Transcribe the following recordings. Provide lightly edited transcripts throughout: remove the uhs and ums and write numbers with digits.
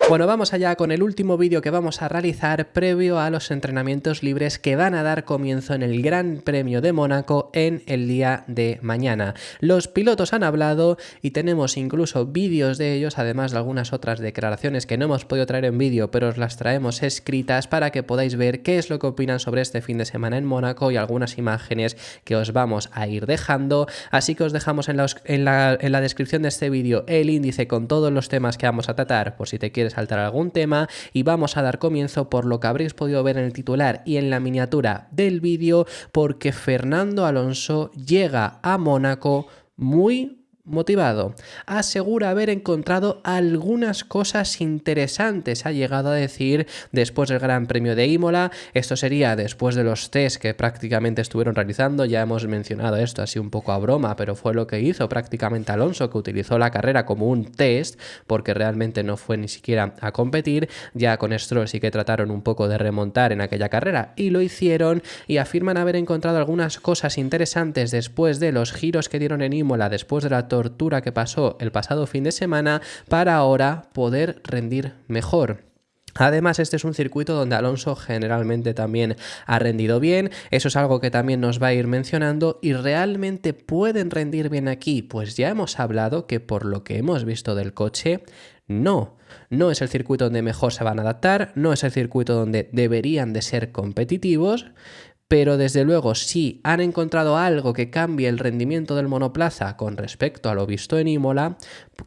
Bueno, vamos allá con el último vídeo que vamos a realizar previo a los entrenamientos libres que van a dar comienzo en el Gran Premio de Mónaco en el día de mañana. Los pilotos han hablado y tenemos incluso vídeos de ellos, además de algunas otras declaraciones que no hemos podido traer en vídeo, pero os las traemos escritas para que podáis ver qué es lo que opinan sobre este fin de semana en Mónaco y algunas imágenes que os vamos a ir dejando. Así que os dejamos en la descripción de este vídeo el índice con todos los temas que vamos a tratar, por si te quieres saltar algún tema, y vamos a dar comienzo por lo que habréis podido ver en el titular y en la miniatura del vídeo, porque Fernando Alonso llega a Mónaco muy motivado. Asegura haber encontrado algunas cosas interesantes, ha llegado a decir después del Gran Premio de Imola. Esto sería después de los test que prácticamente estuvieron realizando. Ya hemos mencionado esto así un poco a broma, pero fue lo que hizo prácticamente Alonso, que utilizó la carrera como un test, porque realmente no fue ni siquiera a competir. Ya con Stroll sí que trataron un poco de remontar en aquella carrera y lo hicieron, y afirman haber encontrado algunas cosas interesantes después de los giros que dieron en Imola, después de la tortura que pasó el pasado fin de semana, para ahora poder rendir mejor. Además, este es un circuito donde Alonso generalmente también ha rendido bien. Eso es algo que también nos va a ir mencionando. ¿Y realmente pueden rendir bien aquí? Pues ya hemos hablado que por lo que hemos visto del coche, no es el circuito donde mejor se van a adaptar, no es el circuito donde deberían de ser competitivos. Pero desde luego, si han encontrado algo que cambie el rendimiento del monoplaza con respecto a lo visto en Imola,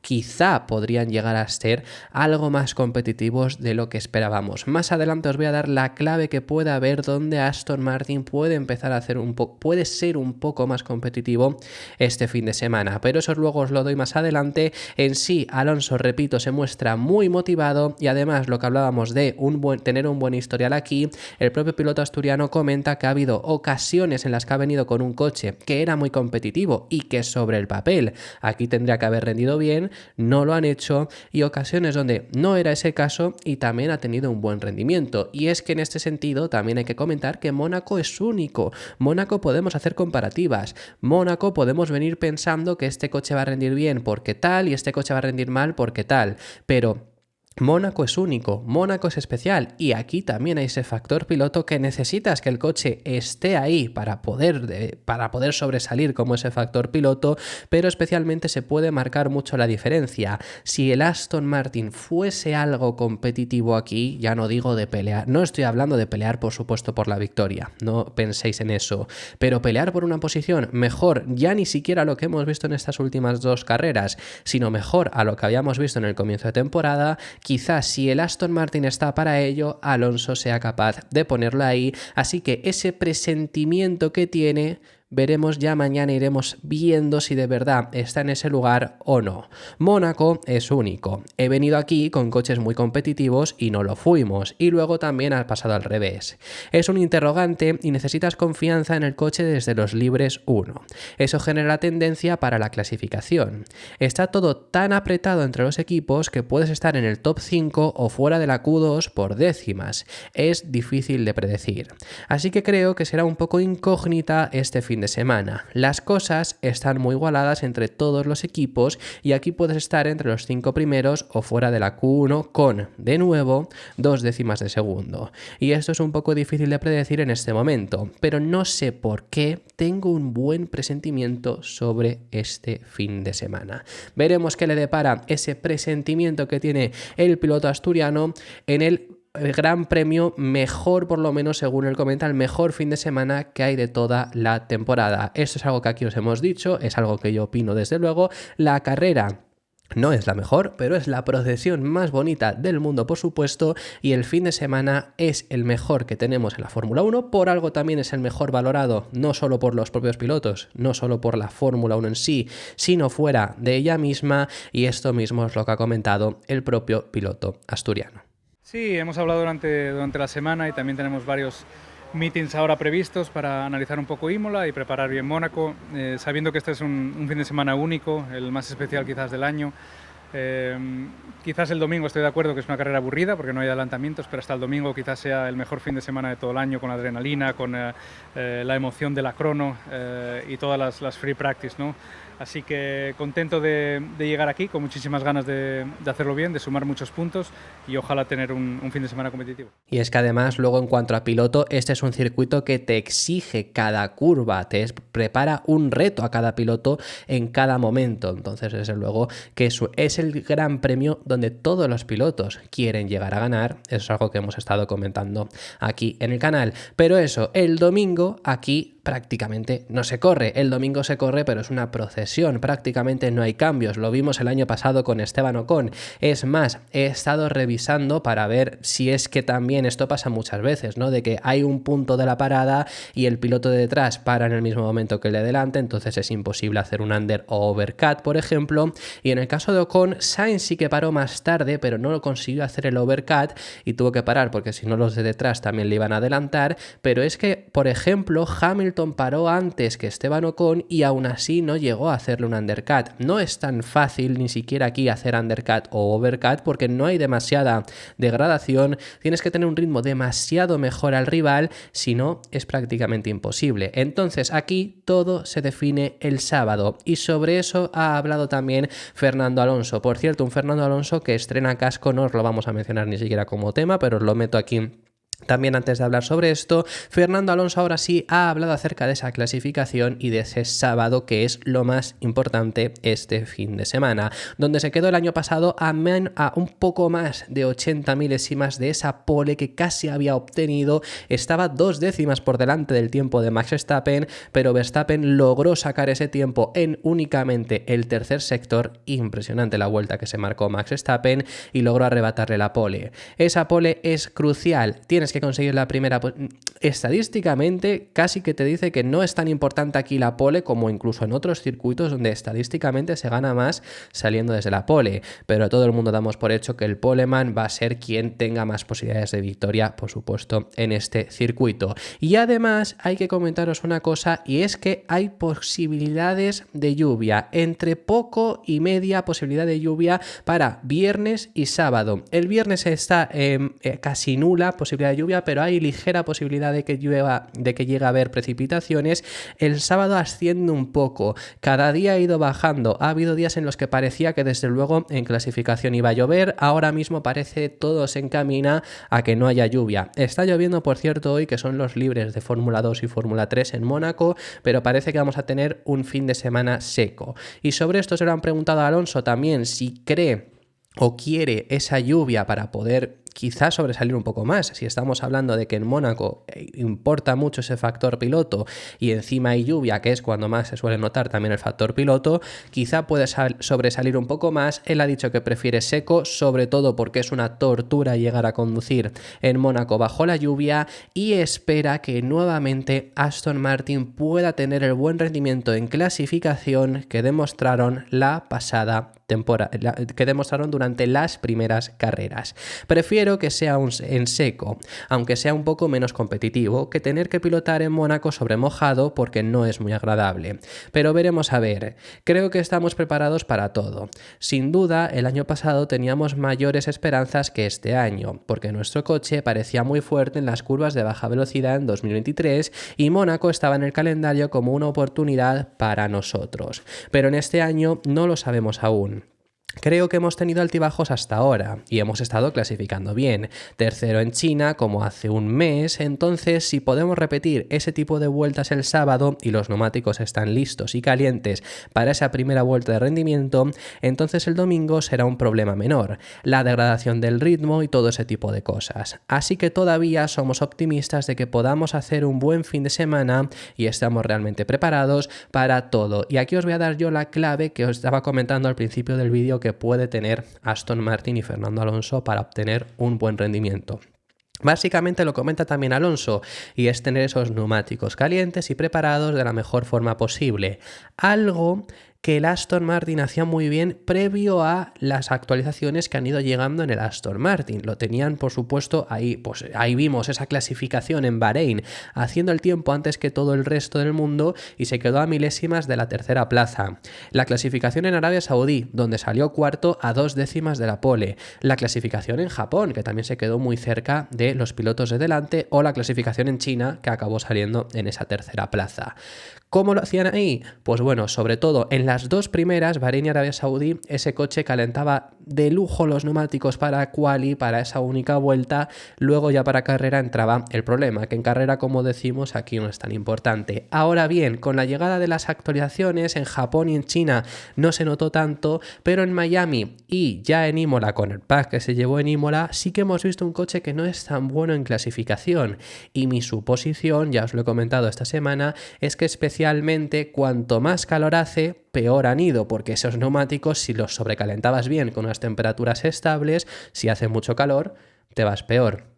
quizá podrían llegar a ser algo más competitivos de lo que esperábamos. Más adelante os voy a dar la clave que puede haber donde Aston Martin puede empezar a hacer puede ser un poco más competitivo este fin de semana, pero eso luego os lo doy más adelante. En sí, Alonso, repito, se muestra muy motivado, y además lo que hablábamos de tener un buen historial aquí, el propio piloto asturiano comenta que ha habido ocasiones en las que ha venido con un coche que era muy competitivo y que sobre el papel aquí tendría que haber rendido bien, no lo han hecho, y ocasiones donde no era ese caso y también ha tenido un buen rendimiento. Y es que en este sentido también hay que comentar que Mónaco es único. Mónaco podemos hacer comparativas. Mónaco podemos venir pensando que este coche va a rendir bien porque tal y este coche va a rendir mal porque tal, pero Mónaco es único, Mónaco es especial, y aquí también hay ese factor piloto que necesitas que el coche esté ahí para poder sobresalir como ese factor piloto, pero especialmente se puede marcar mucho la diferencia. Si el Aston Martin fuese algo competitivo aquí, ya no digo de pelear, no estoy hablando de pelear por supuesto por la victoria, no penséis en eso, pero pelear por una posición mejor, ya ni siquiera lo que hemos visto en estas últimas dos carreras, sino mejor a lo que habíamos visto en el comienzo de temporada. Quizás si el Aston Martin está para ello, Alonso sea capaz de ponerlo ahí, así que ese presentimiento que tiene, veremos ya mañana, iremos viendo si de verdad está en ese lugar o no. Mónaco es único. He venido aquí con coches muy competitivos y no lo fuimos, y luego también ha pasado al revés. Es un interrogante y necesitas confianza en el coche desde los libres 1. Eso genera tendencia para la clasificación. Está todo tan apretado entre los equipos que puedes estar en el top 5 o fuera de la Q2 por décimas. Es difícil de predecir. Así que creo que será un poco incógnita este fin de semana. Las cosas están muy igualadas entre todos los equipos y aquí puedes estar entre los 5 primeros o fuera de la Q1 con, de nuevo, 2 décimas de segundo. Y esto es un poco difícil de predecir en este momento, pero no sé por qué tengo un buen presentimiento sobre este fin de semana. Veremos qué le depara ese presentimiento que tiene el piloto asturiano en el Gran Premio mejor, por lo menos según él comenta, el mejor fin de semana que hay de toda la temporada. Esto es algo que aquí os hemos dicho, es algo que yo opino desde luego. La carrera no es la mejor, pero es la procesión más bonita del mundo, por supuesto, y el fin de semana es el mejor que tenemos en la Fórmula 1, por algo también es el mejor valorado, no solo por los propios pilotos, no solo por la Fórmula 1 en sí, sino fuera de ella misma, y esto mismo es lo que ha comentado el propio piloto asturiano. Sí, hemos hablado durante la semana y también tenemos varios meetings ahora previstos para analizar un poco Imola y preparar bien Mónaco, sabiendo que este es un fin de semana único, el más especial quizás del año. Quizás el domingo estoy de acuerdo que es una carrera aburrida porque no hay adelantamientos, pero hasta el domingo quizás sea el mejor fin de semana de todo el año, con la adrenalina, con la emoción de la crono y todas las free practice, ¿no? Así que contento de llegar aquí, con muchísimas ganas de hacerlo bien, de sumar muchos puntos y ojalá tener un fin de semana competitivo. Y es que además luego en cuanto a piloto, este es un circuito que te exige cada curva, prepara un reto a cada piloto en cada momento. Entonces desde luego que eso es el gran premio donde todos los pilotos quieren llegar a ganar. Eso es algo que hemos estado comentando aquí en el canal. Pero eso, el domingo aquí prácticamente no se corre. El domingo se corre, pero es una procesión. Prácticamente no hay cambios. Lo vimos el año pasado con Esteban Ocon. Es más, he estado revisando para ver si es que también esto pasa muchas veces, ¿no? De que hay un punto de la parada y el piloto de detrás para en el mismo momento que el de delante, entonces es imposible hacer un under o overcut, por ejemplo. Y en el caso de Ocon, Sainz sí que paró más tarde, pero no lo consiguió hacer el overcut y tuvo que parar porque si no los de detrás también le iban a adelantar. Pero es que, por ejemplo, Hamilton paró antes que Esteban Ocon y aún así no llegó a hacerle un undercut. No es tan fácil ni siquiera aquí hacer undercut o overcut porque no hay demasiada degradación, tienes que tener un ritmo demasiado mejor al rival, si no es prácticamente imposible. Entonces aquí todo se define el sábado y sobre eso ha hablado también Fernando Alonso. Por cierto, un Fernando Alonso que estrena casco, no os lo vamos a mencionar ni siquiera como tema, pero os lo meto aquí también antes de hablar sobre esto. Fernando Alonso ahora sí ha hablado acerca de esa clasificación y de ese sábado que es lo más importante este fin de semana, donde se quedó el año pasado a un poco más de 80 milésimas de esa pole que casi había obtenido. Estaba 2 décimas por delante del tiempo de Max Verstappen, pero Verstappen logró sacar ese tiempo en únicamente el tercer sector. Impresionante la vuelta que se marcó Max Verstappen y logró arrebatarle la pole. Esa pole es crucial, tienes que conseguir la primera. Estadísticamente casi que te dice que no es tan importante aquí la pole como incluso en otros circuitos donde estadísticamente se gana más saliendo desde la pole, pero todo el mundo damos por hecho que el poleman va a ser quien tenga más posibilidades de victoria, por supuesto, en este circuito. Y además hay que comentaros una cosa, y es que hay posibilidades de lluvia, entre poco y media posibilidad de lluvia para viernes y sábado. El viernes está casi nula posibilidad de lluvia, pero hay ligera posibilidad de que llueva, de que llegue a haber precipitaciones. El sábado asciende un poco, cada día ha ido bajando. Ha habido días en los que parecía que desde luego en clasificación iba a llover, ahora mismo parece todo se encamina a que no haya lluvia. Está lloviendo, por cierto, hoy, que son los libres de Fórmula 2 y Fórmula 3 en Mónaco, pero parece que vamos a tener un fin de semana seco. Y sobre esto se lo han preguntado a Alonso también si cree o quiere esa lluvia para poder quizás sobresalir un poco más. Si estamos hablando de que en Mónaco importa mucho ese factor piloto y encima hay lluvia, que es cuando más se suele notar también el factor piloto, quizá puede sobresalir un poco más. Él ha dicho que prefiere seco, sobre todo porque es una tortura llegar a conducir en Mónaco bajo la lluvia, y espera que nuevamente Aston Martin pueda tener el buen rendimiento en clasificación que demostraron la pasada temporada, que demostraron durante las primeras carreras. Prefiero que sea en seco, aunque sea un poco menos competitivo que tener que pilotar en Mónaco sobre mojado, porque no es muy agradable. Pero veremos a ver. Creo que estamos preparados para todo. Sin duda, el año pasado teníamos mayores esperanzas que este año, porque nuestro coche parecía muy fuerte en las curvas de baja velocidad en 2023 y Mónaco estaba en el calendario como una oportunidad para nosotros. Pero en este año no lo sabemos aún. Creo que hemos tenido altibajos hasta ahora y hemos estado clasificando bien. Tercero en China, como hace un mes. Entonces, si podemos repetir ese tipo de vueltas el sábado y los neumáticos están listos y calientes para esa primera vuelta de rendimiento, entonces el domingo será un problema menor. La degradación del ritmo y todo ese tipo de cosas. Así que todavía somos optimistas de que podamos hacer un buen fin de semana y estamos realmente preparados para todo. Y aquí os voy a dar yo la clave que os estaba comentando al principio del vídeo que puede tener Aston Martin y Fernando Alonso para obtener un buen rendimiento. Básicamente lo comenta también Alonso, y es tener esos neumáticos calientes y preparados de la mejor forma posible. Algo que el Aston Martin hacía muy bien previo a las actualizaciones que han ido llegando en el Aston Martin. Lo tenían, por supuesto, ahí, pues ahí vimos esa clasificación en Bahrein, haciendo el tiempo antes que todo el resto del mundo y se quedó a milésimas de la tercera plaza. La clasificación en Arabia Saudí, donde salió cuarto a 2 décimas de la pole. La clasificación en Japón, que también se quedó muy cerca de los pilotos de delante, o la clasificación en China, que acabó saliendo en esa tercera plaza. ¿Cómo lo hacían ahí? Pues bueno, sobre todo en las dos primeras, Bahrein y Arabia Saudí, ese coche calentaba de lujo los neumáticos para quali, para esa única vuelta. Luego ya para carrera entraba el problema, que en carrera, como decimos, aquí no es tan importante. Ahora bien, con la llegada de las actualizaciones en Japón y en China no se notó tanto, pero en Miami y ya en Imola, con el pack que se llevó en Imola, sí que hemos visto un coche que no es tan bueno en clasificación. Y mi suposición, ya os lo he comentado esta semana, es que especialmente cuanto más calor hace, peor han ido, porque esos neumáticos, si los sobrecalentabas bien con unas temperaturas estables, si hace mucho calor, te vas peor.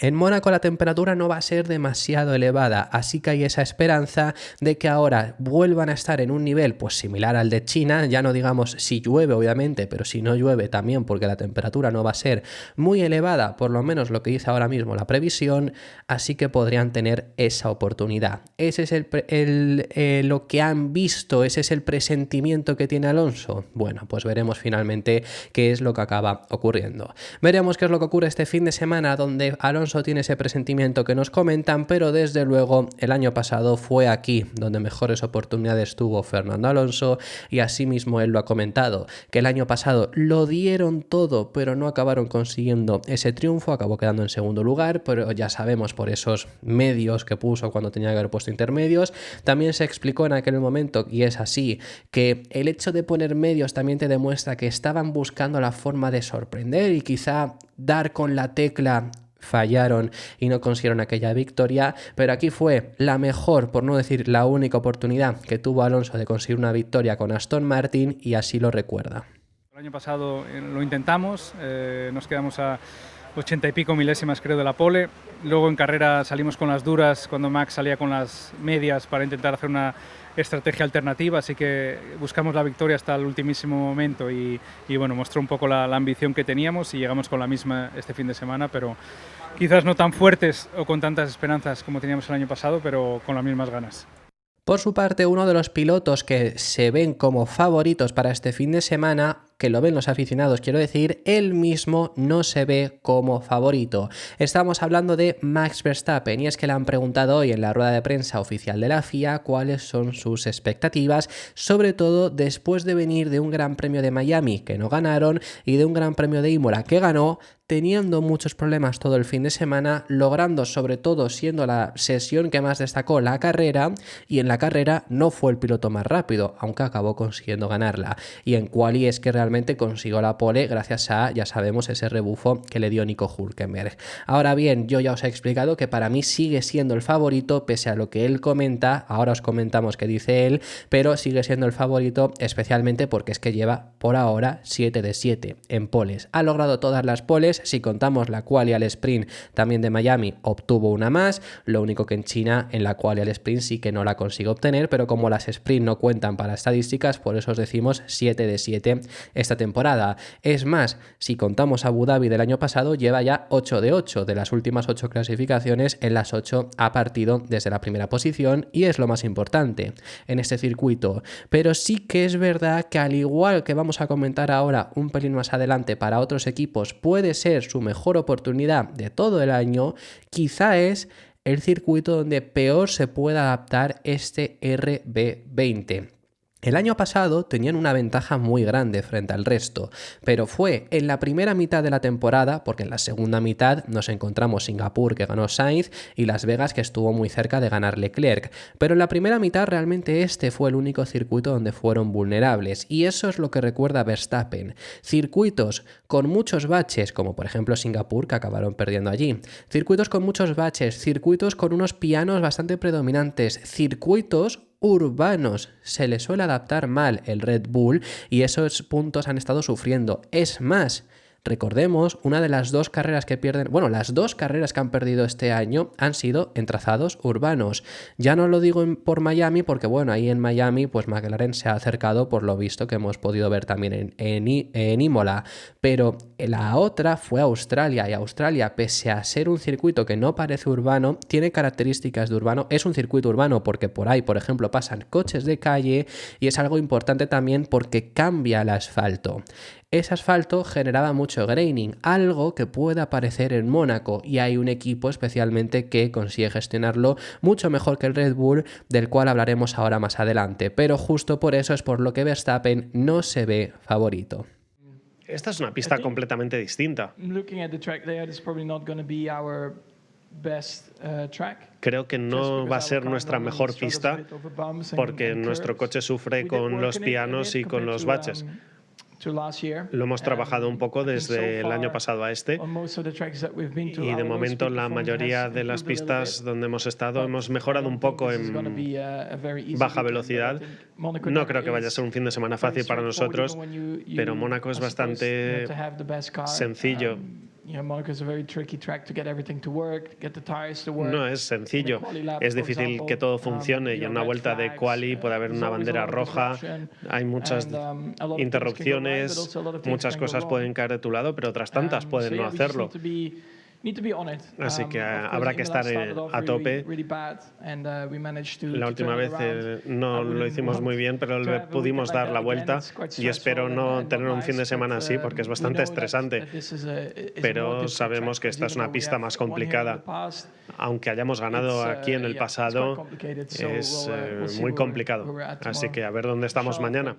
En Mónaco la temperatura no va a ser demasiado elevada, así que hay esa esperanza de que ahora vuelvan a estar en un nivel pues similar al de China, ya no digamos si llueve obviamente, pero si no llueve también, porque la temperatura no va a ser muy elevada, por lo menos lo que dice ahora mismo la previsión, así que podrían tener esa oportunidad. Ese es lo que han visto, ese es el presentimiento que tiene Alonso. Bueno, pues veremos finalmente qué es lo que acaba ocurriendo. Veremos qué es lo que ocurre este fin de semana, donde Alonso tiene ese presentimiento que nos comentan, pero desde luego el año pasado fue aquí donde mejores oportunidades tuvo Fernando Alonso, y asimismo él lo ha comentado, que el año pasado lo dieron todo, pero no acabaron consiguiendo ese triunfo, acabó quedando en segundo lugar, pero ya sabemos por esos medios que puso cuando tenía que haber puesto intermedios. También se explicó en aquel momento, y es así, que el hecho de poner medios también te demuestra que estaban buscando la forma de sorprender y quizá dar con la tecla. Fallaron y no consiguieron aquella victoria, pero aquí fue la mejor, por no decir la única oportunidad que tuvo Alonso de conseguir una victoria con Aston Martin, y así lo recuerda. El año pasado lo intentamos, nos quedamos a 80 y pico milésimas creo de la pole, luego en carrera salimos con las duras cuando Max salía con las medias para intentar hacer una estrategia alternativa, así que buscamos la victoria hasta el ultimísimo momento y bueno, mostró un poco la ambición que teníamos y llegamos con la misma este fin de semana, pero quizás no tan fuertes o con tantas esperanzas como teníamos el año pasado, pero con las mismas ganas. Por su parte, uno de los pilotos que se ven como favoritos para este fin de semana, que lo ven los aficionados, quiero decir, él mismo no se ve como favorito. Estamos hablando de Max Verstappen, y es que le han preguntado hoy en la rueda de prensa oficial de la FIA cuáles son sus expectativas, sobre todo después de venir de un Gran Premio de Miami que no ganaron y de un Gran Premio de Imola que ganó, teniendo muchos problemas todo el fin de semana, logrando, sobre todo siendo la sesión que más destacó, la carrera, y en la carrera no fue el piloto más rápido, aunque acabó consiguiendo ganarla. Y en quali es que realmente consiguió la pole gracias a, ya sabemos, ese rebufo que le dio Nico Hülkenberg. Ahora bien, yo ya os he explicado que para mí sigue siendo el favorito, pese a lo que él comenta, ahora os comentamos qué dice él, pero sigue siendo el favorito, especialmente porque es que lleva por ahora 7 de 7 en poles. Ha logrado todas las poles. Si contamos la quali al sprint también de Miami, obtuvo una más, lo único que en China en la quali al sprint sí que no la consigue obtener, pero como las sprint no cuentan para estadísticas, por eso os decimos 7 de 7 esta temporada. Es más, si contamos Abu Dhabi del año pasado, lleva ya 8 de 8, de las últimas 8 clasificaciones, en las 8 ha partido desde la primera posición, y es lo más importante en este circuito. Pero sí que es verdad que, al igual que vamos a comentar ahora un pelín más adelante para otros equipos, puede ser su mejor oportunidad de todo el año, quizá es el circuito donde peor se pueda adaptar este RB20. El año pasado tenían una ventaja muy grande frente al resto, pero fue en la primera mitad de la temporada, porque en la segunda mitad nos encontramos Singapur, que ganó Sainz, y Las Vegas, que estuvo muy cerca de ganar Leclerc, pero en la primera mitad realmente este fue el único circuito donde fueron vulnerables, y eso es lo que recuerda Verstappen. Circuitos con muchos baches, como por ejemplo Singapur, que acabaron perdiendo allí, circuitos con muchos baches, circuitos con unos pianos bastante predominantes, circuitos urbanos. Se le suele adaptar mal el Red Bull, y esos puntos han estado sufriendo. Es más, recordemos, una de las dos carreras que pierden, bueno, las dos carreras que han perdido este año han sido en trazados urbanos. Ya no lo digo por Miami, porque bueno, ahí en Miami pues McLaren se ha acercado por lo visto que hemos podido ver también en Imola, pero la otra fue Australia, y Australia, pese a ser un circuito que no parece urbano, tiene características de urbano, es un circuito urbano porque por ahí, por ejemplo, pasan coches de calle, y es algo importante también porque cambia el asfalto. Ese asfalto generaba mucho graining, algo que puede aparecer en Mónaco, y hay un equipo especialmente que consigue gestionarlo mucho mejor que el Red Bull, del cual hablaremos ahora más adelante, pero justo por eso es por lo que Verstappen no se ve favorito. Esta es una pista completamente distinta. Creo que no va a ser nuestra mejor pista porque nuestro coche sufre con los pianos y con los baches. Lo hemos trabajado un poco desde el año pasado a este y de momento la mayoría de las pistas donde hemos estado hemos mejorado un poco en baja velocidad. No creo que vaya a ser un fin de semana fácil para nosotros, pero Mónaco es bastante sencillo. No es sencillo, es difícil que todo funcione y en una vuelta de quali puede haber una bandera roja, hay muchas interrupciones, muchas cosas pueden caer de tu lado, pero otras tantas pueden no hacerlo. Así que habrá que estar a tope. La última vez no lo hicimos muy bien, pero le pudimos dar la vuelta y espero no tener un fin de semana así porque es bastante estresante. Pero sabemos que esta es una pista más complicada. Aunque hayamos ganado aquí en el pasado, es muy complicado. Así que a ver dónde estamos mañana.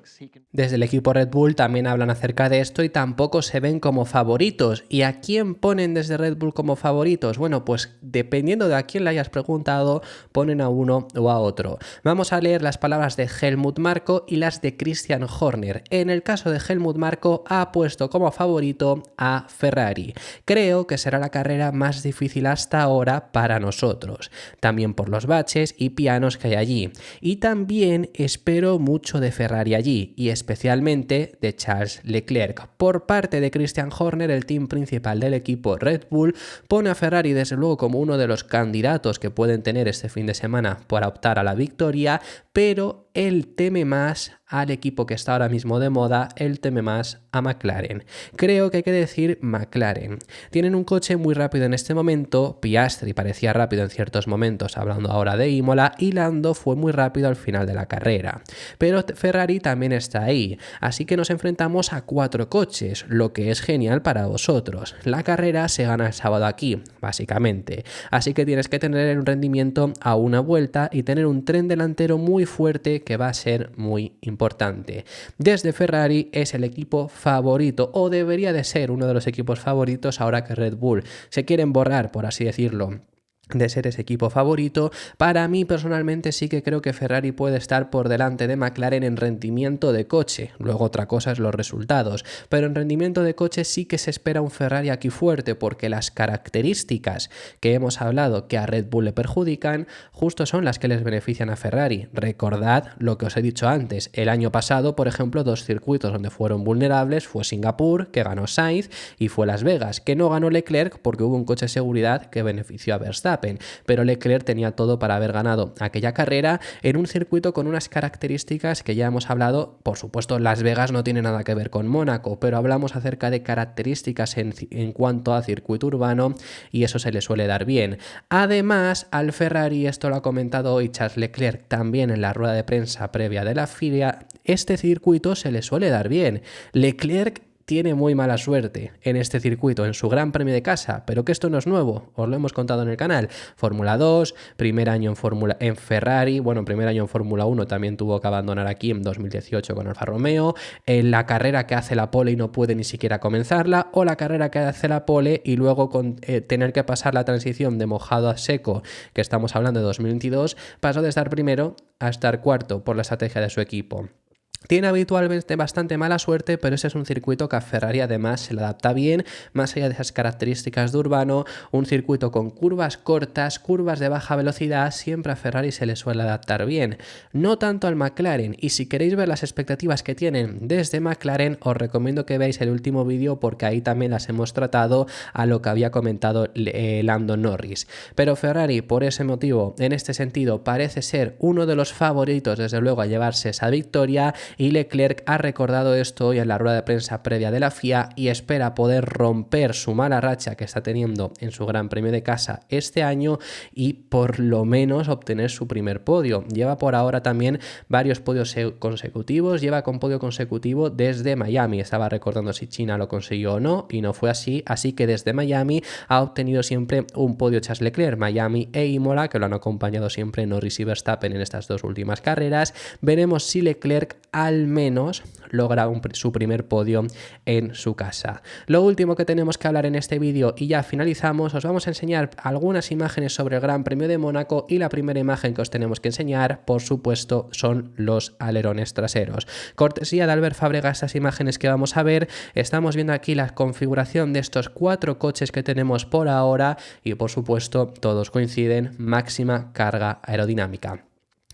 Desde el equipo Red Bull también hablan acerca de esto y tampoco se ven como favoritos. ¿Y a quién ponen desde Red Bull como favoritos? Bueno, pues dependiendo de a quién le hayas preguntado, ponen a uno o a otro. Vamos a leer las palabras de Helmut Marko y las de Christian Horner. En el caso de Helmut Marko, ha puesto como favorito a Ferrari. Creo que será la carrera más difícil hasta ahora para nosotros, también por los baches y pianos que hay allí. Y también espero mucho de Ferrari allí, y especialmente de Charles Leclerc. Por parte de Christian Horner, el team principal del equipo Red Bull pone a Ferrari desde luego como uno de los candidatos que pueden tener este fin de semana para optar a la victoria, pero él teme más al equipo que está ahora mismo de moda, él teme más a McLaren. Creo que hay que decir McLaren. Tienen un coche muy rápido en este momento, Piastri parecía rápido en ciertos momentos, hablando ahora de Imola, y Lando fue muy rápido al final de la carrera. Pero Ferrari también está ahí, así que nos enfrentamos a 4 coches, lo que es genial para vosotros. La carrera se gana el sábado aquí, básicamente, así que tienes que tener un rendimiento a una vuelta y tener un tren delantero muy fuerte que va a ser muy importante. Desde Ferrari es el equipo favorito, o debería de ser uno de los equipos favoritos ahora que Red Bull se quieren borrar, por así decirlo, de ser ese equipo favorito. Para mí personalmente sí que creo que Ferrari puede estar por delante de McLaren en rendimiento de coche, luego otra cosa es los resultados, pero en rendimiento de coche sí que se espera un Ferrari aquí fuerte, porque las características que hemos hablado que a Red Bull le perjudican justo son las que les benefician a Ferrari. Recordad lo que os he dicho antes, el año pasado por ejemplo 2 circuitos donde fueron vulnerables fue Singapur, que ganó Sainz, y fue Las Vegas, que no ganó Leclerc porque hubo un coche de seguridad que benefició a Verstappen. Pero Leclerc tenía todo para haber ganado aquella carrera en un circuito con unas características que ya hemos hablado. Por supuesto, Las Vegas no tiene nada que ver con Mónaco, pero hablamos acerca de características en cuanto a circuito urbano, y eso se le suele dar bien. Además, al Ferrari, esto lo ha comentado hoy Charles Leclerc también en la rueda de prensa previa de la FIA, este circuito se le suele dar bien. Leclerc tiene muy mala suerte en este circuito, en su Gran Premio de casa, pero que esto no es nuevo, os lo hemos contado en el canal. Fórmula 2, primer año en Ferrari, bueno, primer año en Fórmula 1 también tuvo que abandonar aquí en 2018 con Alfa Romeo, en la carrera que hace la pole y no puede ni siquiera comenzarla, o la carrera que hace la pole y luego tener que pasar la transición de mojado a seco, que estamos hablando de 2022, pasó de estar primero a estar cuarto por la estrategia de su equipo. Tiene habitualmente bastante mala suerte, pero ese es un circuito que a Ferrari además se le adapta bien, más allá de esas características de urbano, un circuito con curvas cortas, curvas de baja velocidad, siempre a Ferrari se le suele adaptar bien. No tanto al McLaren, y si queréis ver las expectativas que tienen desde McLaren, os recomiendo que veáis el último vídeo porque ahí también las hemos tratado a lo que había comentado Lando Norris. Pero Ferrari, por ese motivo, en este sentido, parece ser uno de los favoritos, desde luego, a llevarse esa victoria. y Leclerc ha recordado esto hoy en la rueda de prensa previa de la FIA y espera poder romper su mala racha que está teniendo en su Gran Premio de casa este año y por lo menos obtener su primer podio. Lleva por ahora también varios podios consecutivos, lleva con podio consecutivo desde Miami. Estaba recordando si China lo consiguió o no y no fue así, así que desde Miami ha obtenido siempre un podio Charles Leclerc, Miami e Imola, que lo han acompañado siempre Norris y Verstappen en estas dos últimas carreras. Veremos si Leclerc al menos logra su primer podio en su casa. Lo último que tenemos que hablar en este vídeo y ya finalizamos, os vamos a enseñar algunas imágenes sobre el Gran Premio de Mónaco y la primera imagen que os tenemos que enseñar, por supuesto, son los alerones traseros. Cortesía de Albert Fábrega, estas imágenes que vamos a ver, estamos viendo aquí la configuración de estos 4 coches que tenemos por ahora y por supuesto todos coinciden, máxima carga aerodinámica.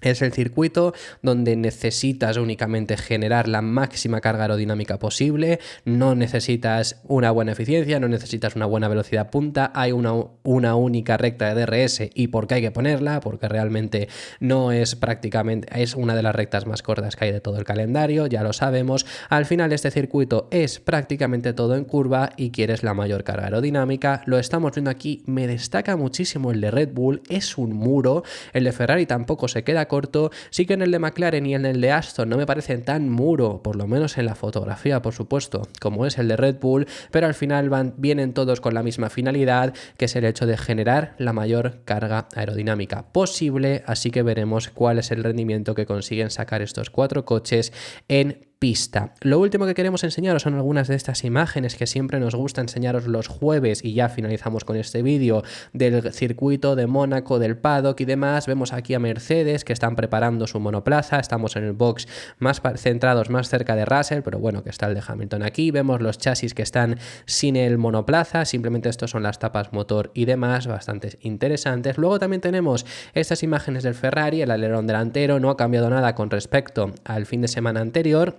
Es el circuito donde necesitas únicamente generar la máxima carga aerodinámica posible, no necesitas una buena eficiencia, no necesitas una buena velocidad punta, hay una única recta de DRS y ¿por qué hay que ponerla? Porque realmente no es prácticamente, es una de las rectas más cortas que hay de todo el calendario, ya lo sabemos. Al final este circuito es prácticamente todo en curva y quieres la mayor carga aerodinámica, lo estamos viendo aquí, me destaca muchísimo el de Red Bull, es un muro, el de Ferrari tampoco se queda corto, sí que en el de McLaren y en el de Aston no me parecen tan muro, por lo menos en la fotografía, por supuesto, como es el de Red Bull, pero al final vienen todos con la misma finalidad, que es el hecho de generar la mayor carga aerodinámica posible, así que veremos cuál es el rendimiento que consiguen sacar estos 4 coches en pista. Lo último que queremos enseñaros son algunas de estas imágenes que siempre nos gusta enseñaros los jueves y ya finalizamos con este vídeo del circuito de Mónaco, del paddock y demás. Vemos aquí a Mercedes que están preparando su monoplaza, estamos en el box más centrados, más cerca de Russell, pero bueno, que está el de Hamilton aquí. Vemos los chasis que están sin el monoplaza, simplemente estos son las tapas motor y demás, bastante interesantes. Luego también tenemos estas imágenes del Ferrari, el alerón delantero no ha cambiado nada con respecto al fin de semana anterior.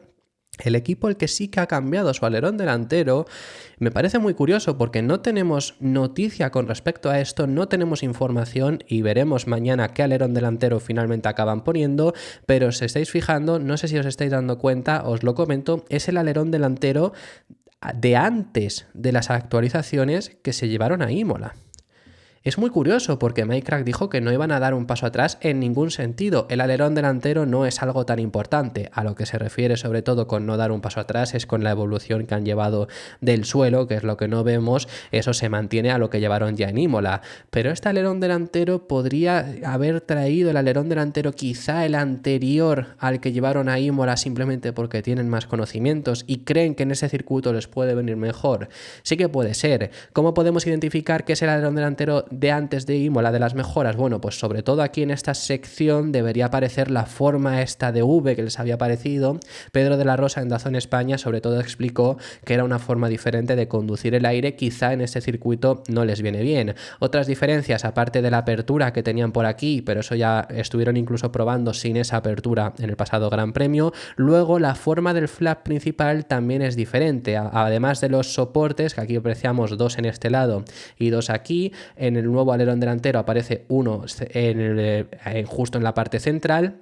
El equipo el que sí que ha cambiado su alerón delantero me parece muy curioso porque no tenemos noticia con respecto a esto, no tenemos información y veremos mañana qué alerón delantero finalmente acaban poniendo, pero si estáis fijando, no sé si os estáis dando cuenta, os lo comento, es el alerón delantero de antes de las actualizaciones que se llevaron a Imola. Es muy curioso porque Mike Crack dijo que no iban a dar un paso atrás en ningún sentido. El alerón delantero no es algo tan importante. A lo que se refiere sobre todo con no dar un paso atrás es con la evolución que han llevado del suelo, que es lo que no vemos. Eso se mantiene a lo que llevaron ya en Imola. Pero este alerón delantero podría haber traído el alerón delantero quizá el anterior al que llevaron a Imola simplemente porque tienen más conocimientos y creen que en ese circuito les puede venir mejor. Sí que puede ser. ¿Cómo podemos identificar que es el alerón delantero de antes de Imola, de las mejoras? Bueno, pues sobre todo aquí en esta sección debería aparecer la forma esta de V que les había parecido. Pedro de la Rosa en DAZN España sobre todo explicó que era una forma diferente de conducir el aire, quizá en este circuito no les viene bien. Otras diferencias, aparte de la apertura que tenían por aquí, pero eso ya estuvieron incluso probando sin esa apertura en el pasado Gran Premio. Luego la forma del flap principal también es diferente, además de los soportes, que aquí apreciamos 2 en este lado y 2 aquí, en el nuevo alerón delantero aparece uno justo en la parte central.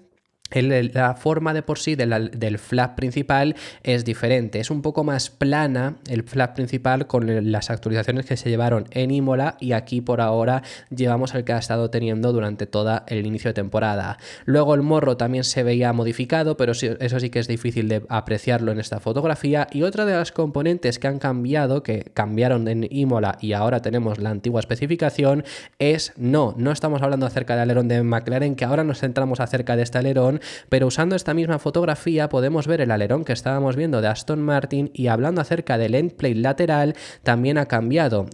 La forma de por sí del flap principal es diferente, es un poco más plana el flap principal con las actualizaciones que se llevaron en Imola y aquí por ahora llevamos el que ha estado teniendo durante todo el inicio de temporada. Luego el morro también se veía modificado, pero eso sí que es difícil de apreciarlo en esta fotografía. Y otra de las componentes que han cambiado, que cambiaron en Imola y ahora tenemos la antigua especificación, es no estamos hablando acerca del alerón de McLaren, que ahora nos centramos acerca de este alerón, pero usando esta misma fotografía podemos ver el alerón que estábamos viendo de Aston Martin y hablando acerca del endplate lateral también ha cambiado.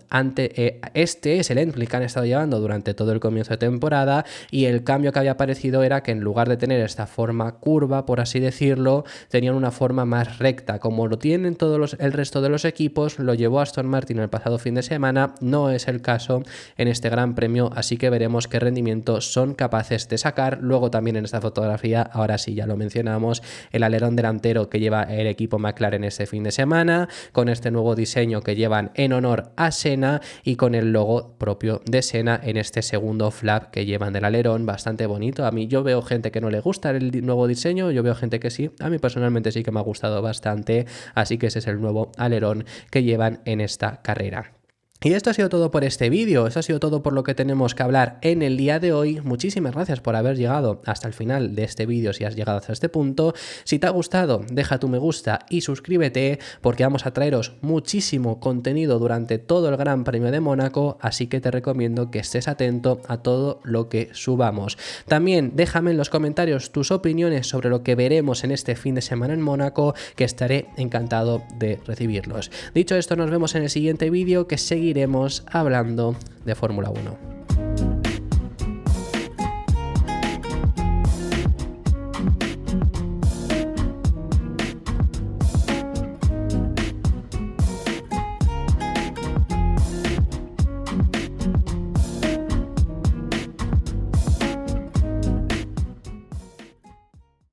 Este es el endplate que han estado llevando durante todo el comienzo de temporada y el cambio que había aparecido era que en lugar de tener esta forma curva, por así decirlo, tenían una forma más recta. Como lo tienen el resto de los equipos, lo llevó Aston Martin el pasado fin de semana, no es el caso en este Gran Premio, así que veremos qué rendimiento son capaces de sacar. Luego también en esta fotografía historia. Ahora sí, ya lo mencionamos, el alerón delantero que lleva el equipo McLaren este fin de semana, con este nuevo diseño que llevan en honor a Senna y con el logo propio de Senna en este segundo flap que llevan del alerón, bastante bonito. A mí, yo veo gente que no le gusta el nuevo diseño, yo veo gente que sí, a mí personalmente sí que me ha gustado bastante, así que ese es el nuevo alerón que llevan en esta carrera. Y esto ha sido todo por este vídeo, esto ha sido todo por lo que tenemos que hablar en el día de hoy. Muchísimas gracias por haber llegado hasta el final de este vídeo si has llegado hasta este punto. Si te ha gustado, deja tu me gusta y suscríbete porque vamos a traeros muchísimo contenido durante todo el Gran Premio de Mónaco, así que te recomiendo que estés atento a todo lo que subamos. También déjame en los comentarios tus opiniones sobre lo que veremos en este fin de semana en Mónaco, que estaré encantado de recibirlos. Dicho esto, nos vemos en el siguiente vídeo, que seguiremos hablando de Fórmula 1.